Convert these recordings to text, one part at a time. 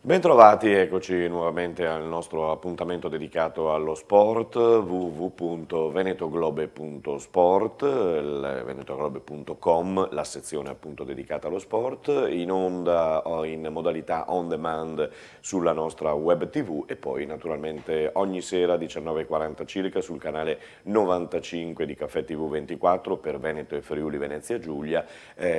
Bentrovati, eccoci nuovamente al nostro appuntamento dedicato allo sport, www.venetoglobe.sport, venetoglobe.com, la sezione appunto dedicata allo sport, in onda o in modalità on demand sulla nostra web tv e poi naturalmente ogni sera 19:40 circa sul canale 95 di Caffè TV 24 per Veneto e Friuli Venezia Giulia,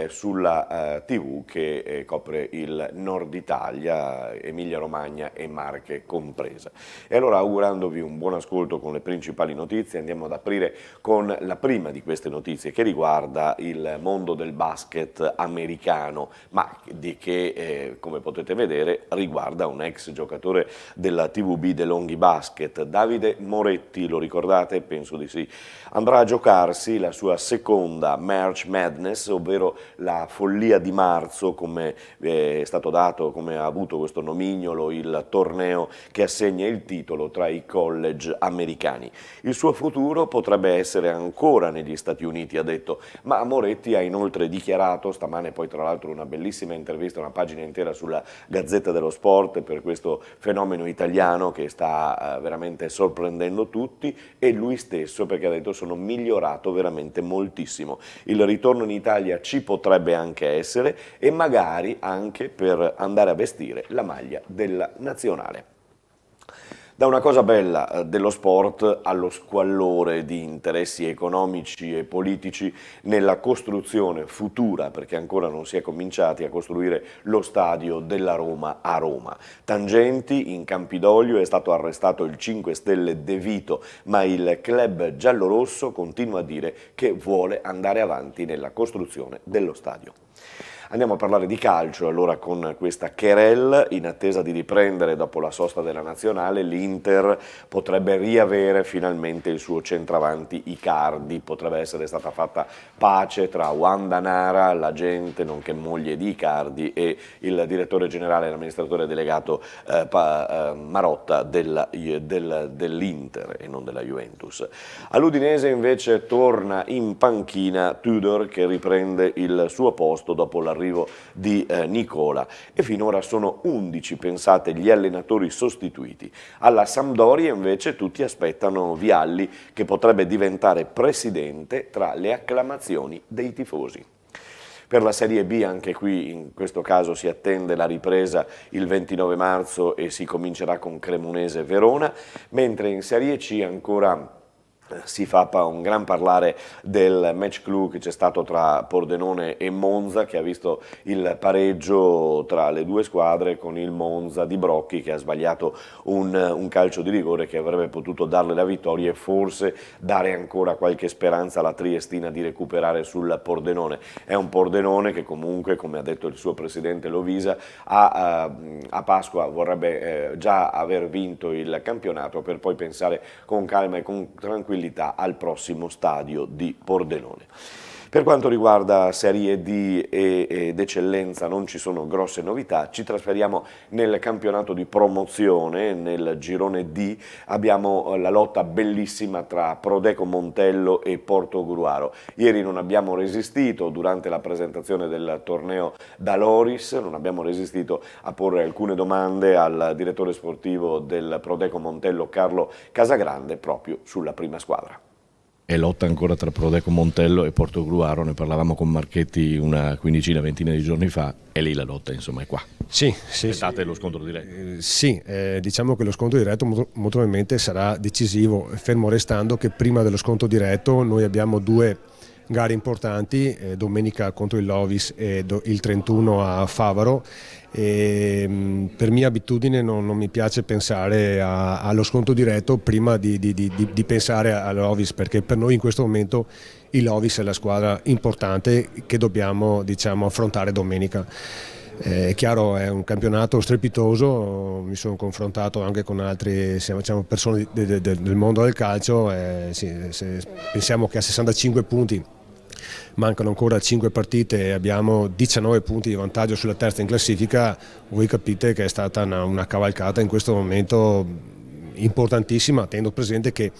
sulla tv che copre il nord Italia, Emilia Romagna e Marche compresa. E allora, augurandovi un buon ascolto con le principali notizie, andiamo ad aprire con la prima di queste notizie che riguarda il mondo del basket americano, ma di che come potete vedere riguarda un ex giocatore della TVB DeLonghi Basket, Davide Moretti, lo ricordate? Penso di sì. Andrà a giocarsi la sua seconda March Madness, ovvero la follia di marzo, come è stato dato, come ha avuto questo nomignolo, il torneo che assegna il titolo tra i college americani. Il suo futuro potrebbe essere ancora negli Stati Uniti, ha detto, ma Moretti ha inoltre dichiarato, stamane poi tra l'altro una bellissima intervista, una pagina intera sulla Gazzetta dello Sport per questo fenomeno italiano che sta veramente sorprendendo tutti, e lui stesso, perché ha detto sono migliorato veramente moltissimo. Il ritorno in Italia ci potrebbe anche essere e magari anche per andare a vestire la maglia della nazionale. Da una cosa bella dello sport allo squallore di interessi economici e politici nella costruzione futura, perché ancora non si è cominciati a costruire lo stadio della Roma a Roma. Tangenti, in Campidoglio è stato arrestato il 5 Stelle De Vito, ma il club giallorosso continua a dire che vuole andare avanti nella costruzione dello stadio. Andiamo a parlare di calcio allora con questa querelle. In attesa di riprendere dopo la sosta della nazionale, l'Inter potrebbe riavere finalmente il suo centravanti Icardi, potrebbe essere stata fatta pace tra Wanda Nara, l'agente nonché moglie di Icardi, e il direttore generale e l'amministratore delegato Marotta dell'Inter e non della Juventus. All'Udinese invece torna in panchina Tudor, che riprende il suo posto dopo l'arrivo di Nicola, e finora sono 11, pensate, gli allenatori sostituiti. Alla Sampdoria invece tutti aspettano Vialli, che potrebbe diventare presidente tra le acclamazioni dei tifosi. Per la Serie B anche qui in questo caso si attende la ripresa il 29 marzo e si comincerà con Cremonese Verona, mentre in Serie C ancora si fa un gran parlare del match clou che c'è stato tra Pordenone e Monza, che ha visto il pareggio tra le due squadre, con il Monza di Brocchi che ha sbagliato un calcio di rigore che avrebbe potuto darle la vittoria e forse dare ancora qualche speranza alla Triestina di recuperare sul Pordenone. È un Pordenone che comunque, come ha detto il suo presidente Lovisa, a Pasqua vorrebbe già aver vinto il campionato per poi pensare con calma e con tranquillità al prossimo stadio di Pordenone. Per quanto riguarda Serie D ed eccellenza non ci sono grosse novità, ci trasferiamo nel campionato di promozione, nel girone D, abbiamo la lotta bellissima tra Prodeco Montello e Portogruaro. Ieri non abbiamo resistito durante la presentazione del torneo da Loris, non abbiamo resistito a porre alcune domande al direttore sportivo del Prodeco Montello Carlo Casagrande proprio sulla prima squadra. È lotta ancora tra Prodeco Montello e Portogruaro, ne parlavamo con Marchetti una ventina di giorni fa, e lì la lotta insomma è qua. Sì. Aspettate lo scontro diretto. Sì, diciamo che lo scontro diretto molto probabilmente sarà decisivo, fermo restando che prima dello scontro diretto noi abbiamo due gare importanti, domenica contro il Lovis e il 31 a Favaro. Per mia abitudine non mi piace pensare allo scontro diretto prima di pensare all'Ovis, perché per noi in questo momento il Lovis è la squadra importante che dobbiamo, diciamo, affrontare domenica. È chiaro, è un campionato strepitoso, mi sono confrontato anche con altri, diciamo, persone del mondo del calcio, pensiamo che a 65 punti mancano ancora 5 partite e abbiamo 19 punti di vantaggio sulla terza in classifica. Voi capite che è stata una cavalcata in questo momento importantissima, tenendo presente che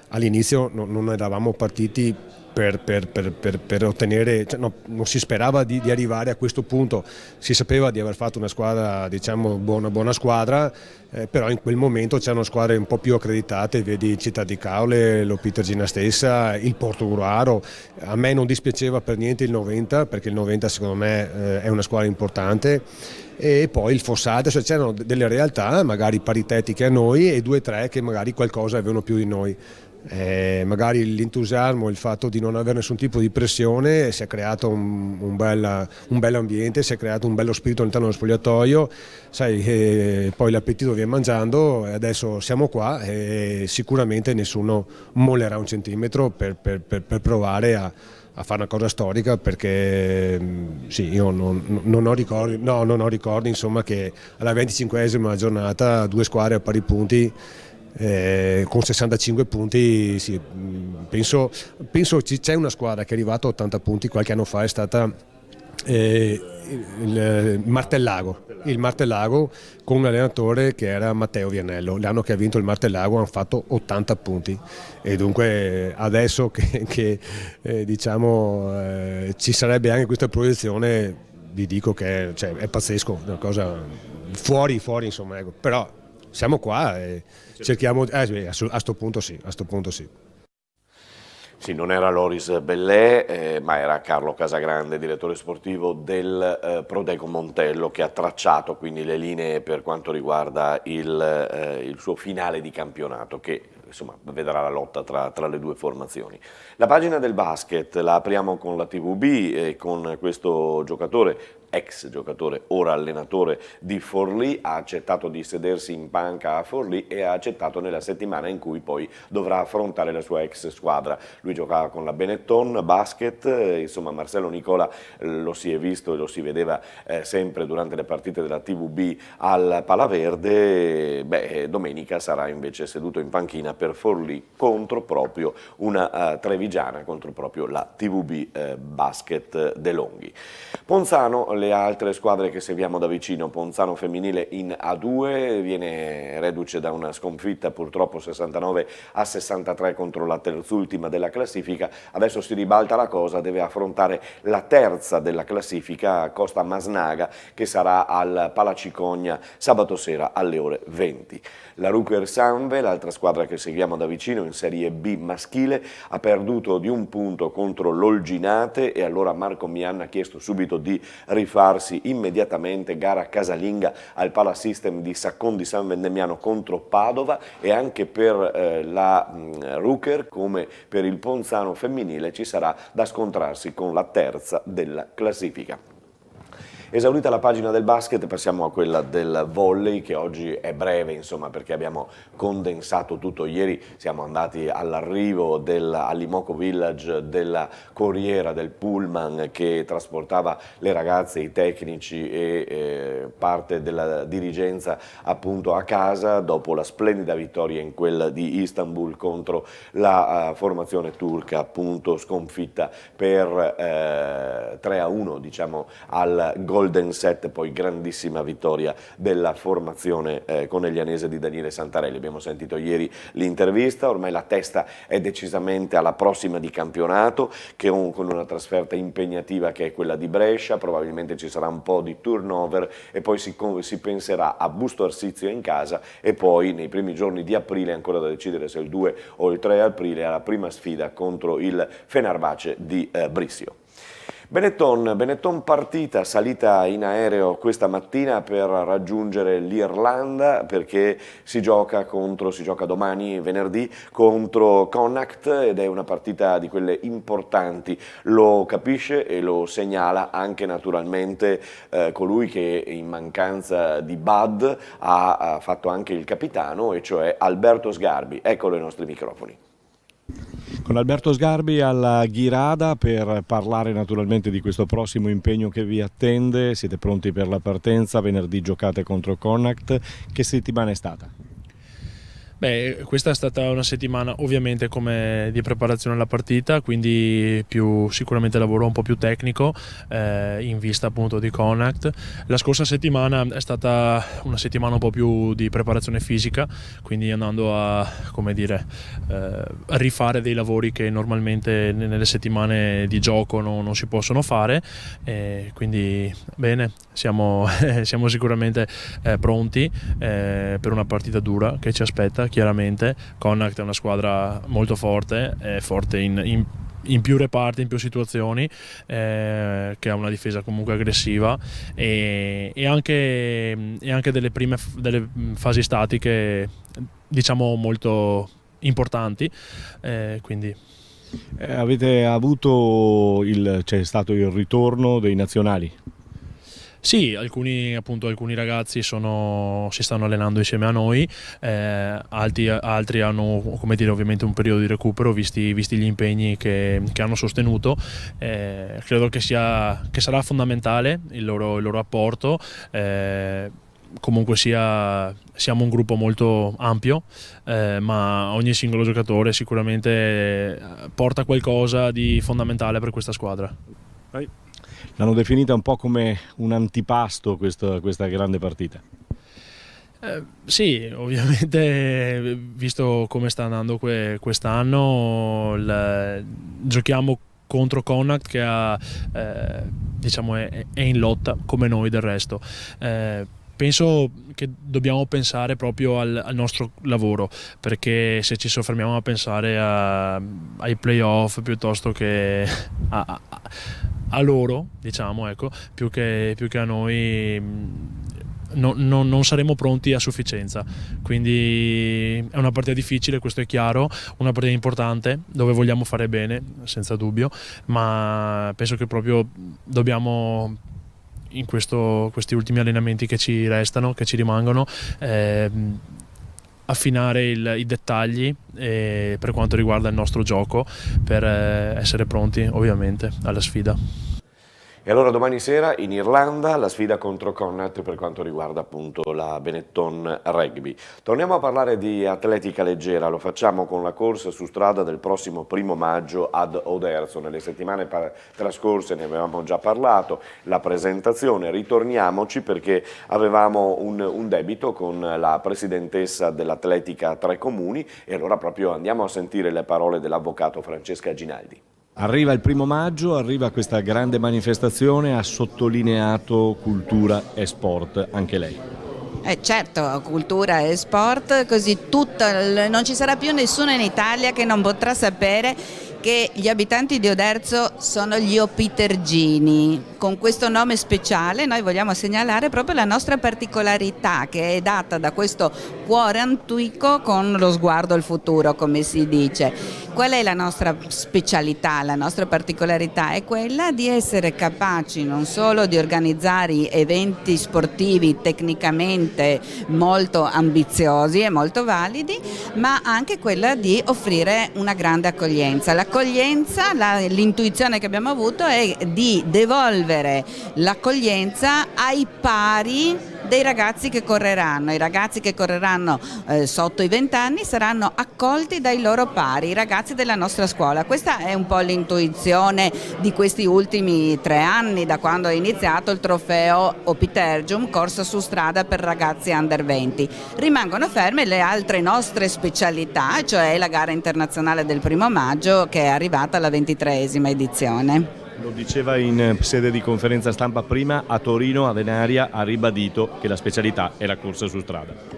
all'inizio non eravamo partiti per ottenere, cioè, no, non si sperava di arrivare a questo punto, si sapeva di aver fatto una squadra, diciamo, buona squadra, però in quel momento c'erano squadre un po' più accreditate, vedi Città di Caule, lo Pitergina stessa, il Portogruaro. A me non dispiaceva per niente il 90, perché il 90 secondo me è una squadra importante, e poi il Fossate, cioè c'erano delle realtà magari paritetiche a noi e 2 o 3 che magari qualcosa avevano più di noi. Magari l'entusiasmo, il fatto di non avere nessun tipo di pressione, si è creato un bel ambiente, si è creato un bello spirito all'interno dello spogliatoio, sai, poi l'appetito viene mangiando e adesso siamo qua e sicuramente nessuno mollerà un centimetro per provare a fare una cosa storica, perché sì, io non ho ricordi insomma, che alla 25esima giornata 2 squadre a pari punti con 65 punti, sì, penso c'è una squadra che è arrivata a 80 punti qualche anno fa, è stata il Martellago con un allenatore che era Matteo Vianello. L'anno che ha vinto il Martellago hanno fatto 80 punti e dunque adesso che diciamo ci sarebbe anche questa proiezione, vi dico che cioè, è pazzesco, una cosa fuori insomma, ecco. Però siamo qua e cerchiamo, a sto punto sì. Sì, non era Loris Bellè, ma era Carlo Casagrande, direttore sportivo del Prodeco Montello, che ha tracciato quindi le linee per quanto riguarda il suo finale di campionato, che insomma vedrà la lotta tra le 2 formazioni. La pagina del basket la apriamo con la TVB e con questo giocatore, ex giocatore, ora allenatore di Forlì, ha accettato di sedersi in panca a Forlì e ha accettato nella settimana in cui poi dovrà affrontare la sua ex squadra. Lui giocava con la Benetton basket, insomma Marcello Nicola lo si è visto e lo si vedeva sempre durante le partite della TVB al Palaverde. Domenica sarà invece seduto in panchina per Forlì contro proprio una trevigiana, contro proprio la TVB Basket De Longhi. Ponzano, le altre squadre che seguiamo da vicino. Ponzano femminile in A2 viene reduce da una sconfitta purtroppo 69-63 contro la terzultima della classifica. Adesso si ribalta la cosa, deve affrontare la terza della classifica, Costa Masnaga, che sarà al Palacicogna sabato sera alle ore 20. La Ruker Sanve, l'altra squadra che seguiamo da vicino in Serie B maschile, ha perduto di 1 punto contro l'Olginate e allora Marco Mian ha chiesto subito di rifarsi immediatamente, gara casalinga al Palasystem di Saccon di San Vendemiano contro Padova, e anche per la Ruker come per il Ponzano femminile ci sarà da scontrarsi con la terza della classifica. Esaurita la pagina del basket, passiamo a quella del volley, che oggi è breve, insomma, perché abbiamo condensato tutto. Ieri siamo andati all'arrivo all'Imoco Village della corriera del pullman che trasportava le ragazze, i tecnici e parte della dirigenza appunto a casa, dopo la splendida vittoria in quella di Istanbul contro la formazione turca, appunto sconfitta per 3-1, diciamo, al Golden Set, poi grandissima vittoria della formazione coneglianese di Daniele Santarelli. Abbiamo sentito ieri l'intervista, ormai la testa è decisamente alla prossima di campionato, che con una trasferta impegnativa che è quella di Brescia, probabilmente ci sarà un po' di turnover e poi si penserà a Busto Arsizio in casa e poi nei primi giorni di aprile, ancora da decidere se il 2 o il 3 aprile, alla prima sfida contro il Fenerbahce di Brissio. Benetton partita, salita in aereo questa mattina per raggiungere l'Irlanda, perché si gioca domani, venerdì, contro Connacht, ed è una partita di quelle importanti. Lo capisce e lo segnala anche naturalmente colui che in mancanza di Bud ha fatto anche il capitano, e cioè Alberto Sgarbi. Eccolo ai nostri microfoni. Con Alberto Sgarbi alla Ghirada per parlare naturalmente di questo prossimo impegno che vi attende. Siete pronti per la partenza? Venerdì giocate contro Connacht. Che settimana è stata? Beh, questa è stata una settimana ovviamente come di preparazione alla partita, quindi sicuramente lavoro un po' più tecnico in vista appunto di Connacht. La scorsa settimana è stata una settimana un po' più di preparazione fisica, quindi andando a rifare dei lavori che normalmente nelle settimane di gioco non si possono fare, quindi bene, siamo sicuramente pronti per una partita dura che ci aspetta. Chiaramente Connacht è una squadra molto forte, è forte in più reparti, in più situazioni, che ha una difesa comunque aggressiva e anche delle fasi statiche diciamo molto importanti, quindi Avete avuto c'è stato il ritorno dei nazionali? sì, alcuni ragazzi si stanno allenando insieme a noi, altri hanno ovviamente un periodo di recupero visti gli impegni che hanno sostenuto. Credo che sarà fondamentale il loro apporto. Comunque siamo un gruppo molto ampio, ma ogni singolo giocatore sicuramente porta qualcosa di fondamentale per questa squadra. L'hanno definita un po' come un antipasto questa grande partita. Sì, ovviamente visto come sta andando quest'anno, giochiamo contro Connacht che è in lotta come noi del resto. Penso che dobbiamo pensare proprio al nostro lavoro, perché se ci soffermiamo a pensare ai playoff piuttosto che a loro, diciamo, ecco, più che a noi, non saremo pronti a sufficienza. Quindi è una partita difficile, questo è chiaro, una partita importante dove vogliamo fare bene, senza dubbio, ma penso che proprio dobbiamo, in questi ultimi allenamenti che ci rimangono, affinare i dettagli per quanto riguarda il nostro gioco, per essere pronti ovviamente alla sfida. E allora domani sera in Irlanda la sfida contro Connacht per quanto riguarda appunto la Benetton Rugby. Torniamo a parlare di atletica leggera, lo facciamo con la corsa su strada del prossimo 1° maggio ad Oderzo. Nelle settimane trascorse ne avevamo già parlato, la presentazione, ritorniamoci perché avevamo un debito con la presidentessa dell'Atletica Tre Comuni e allora proprio andiamo a sentire le parole dell'avvocato Francesca Ginaldi. Arriva il 1° maggio, arriva questa grande manifestazione, ha sottolineato cultura e sport anche lei. Certo, cultura e sport, così non ci sarà più nessuno in Italia che non potrà sapere che gli abitanti di Oderzo sono gli opitergini. Con questo nome speciale noi vogliamo segnalare proprio la nostra particolarità, che è data da questo cuore antico con lo sguardo al futuro, come si dice. Qual è la nostra specialità, la nostra particolarità? È quella di essere capaci non solo di organizzare eventi sportivi tecnicamente molto ambiziosi e molto validi, ma anche quella di offrire una grande accoglienza. L'accoglienza, l'intuizione che abbiamo avuto è di devolvere l'accoglienza ai pari dei ragazzi che correranno. I ragazzi che correranno sotto i 20 anni saranno accolti dai loro pari, i ragazzi della nostra scuola. Questa è un po' l'intuizione di questi ultimi 3 anni, da quando è iniziato il trofeo Opitergium, corsa su strada per ragazzi under 20. Rimangono ferme le altre nostre specialità, cioè la gara internazionale del 1° maggio che è arrivata alla 23esima edizione. Lo diceva in sede di conferenza stampa prima, a Torino, a Venaria, ha ribadito che la specialità è la corsa su strada.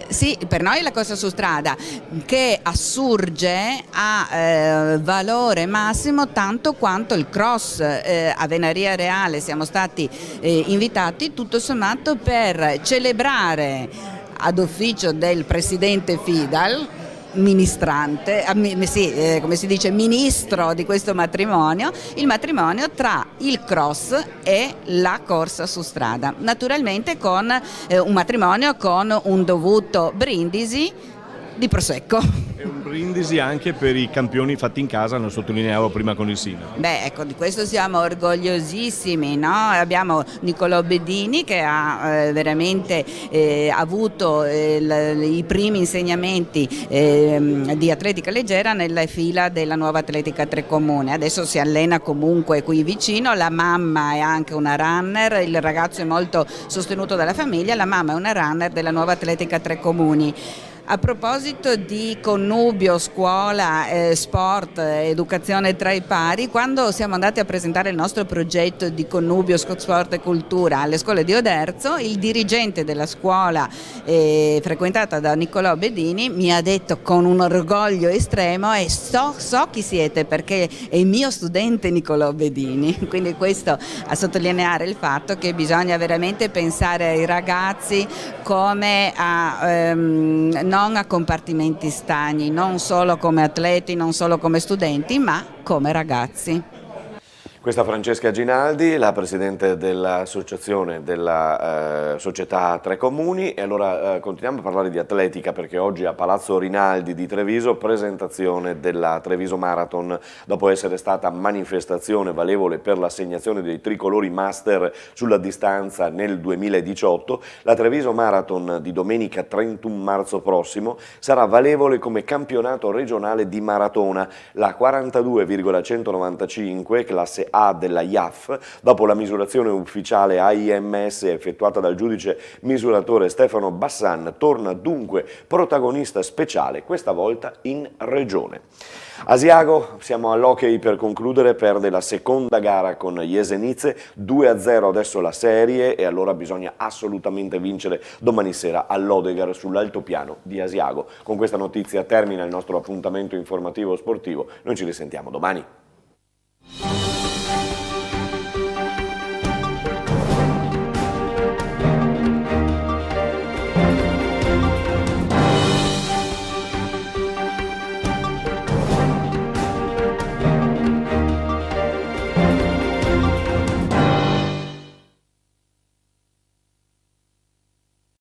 Sì, per noi è la corsa su strada che assurge a valore massimo tanto quanto il cross. A Venaria Reale siamo stati invitati tutto sommato per celebrare ad ufficio del presidente Fidal, ministrante, come si dice, ministro di questo matrimonio, il matrimonio tra il cross e la corsa su strada. Naturalmente con un matrimonio con un dovuto brindisi di Prosecco. È un brindisi anche per i campioni fatti in casa, lo sottolineavo prima con il sindaco. Beh, ecco, di questo siamo orgogliosissimi, no? Abbiamo Niccolò Bedini che ha veramente avuto i primi insegnamenti di atletica leggera nelle fila della nuova Atletica Trecomune. Adesso si allena comunque qui vicino, la mamma è anche una runner, il ragazzo è molto sostenuto dalla famiglia, la mamma è una runner della nuova Atletica Trecomuni. A proposito di connubio, scuola, sport, educazione tra i pari, quando siamo andati a presentare il nostro progetto di connubio, sport e cultura alle scuole di Oderzo, il dirigente della scuola frequentata da Niccolò Bedini mi ha detto con un orgoglio estremo so chi siete perché è il mio studente Niccolò Bedini, quindi questo a sottolineare il fatto che bisogna veramente pensare ai ragazzi come non a compartimenti stagni, non solo come atleti, non solo come studenti, ma come ragazzi. Questa Francesca Ginaldi, la presidente dell'associazione della società Trecomuni, e allora continuiamo a parlare di atletica perché oggi a Palazzo Rinaldi di Treviso presentazione della Treviso Marathon. Dopo essere stata manifestazione valevole per l'assegnazione dei tricolori master sulla distanza nel 2018, la Treviso Marathon di domenica 31 marzo prossimo sarà valevole come campionato regionale di maratona, la 42,195 classe A della IAF, dopo la misurazione ufficiale AIMS effettuata dal giudice misuratore Stefano Bassan, torna dunque protagonista speciale, questa volta in regione. Asiago, siamo all'hockey per concludere, perde la seconda gara con Jesenice, 2-0 adesso la serie e allora bisogna assolutamente vincere domani sera all'Odegar sull'altopiano di Asiago. Con questa notizia termina il nostro appuntamento informativo sportivo, noi ci risentiamo domani.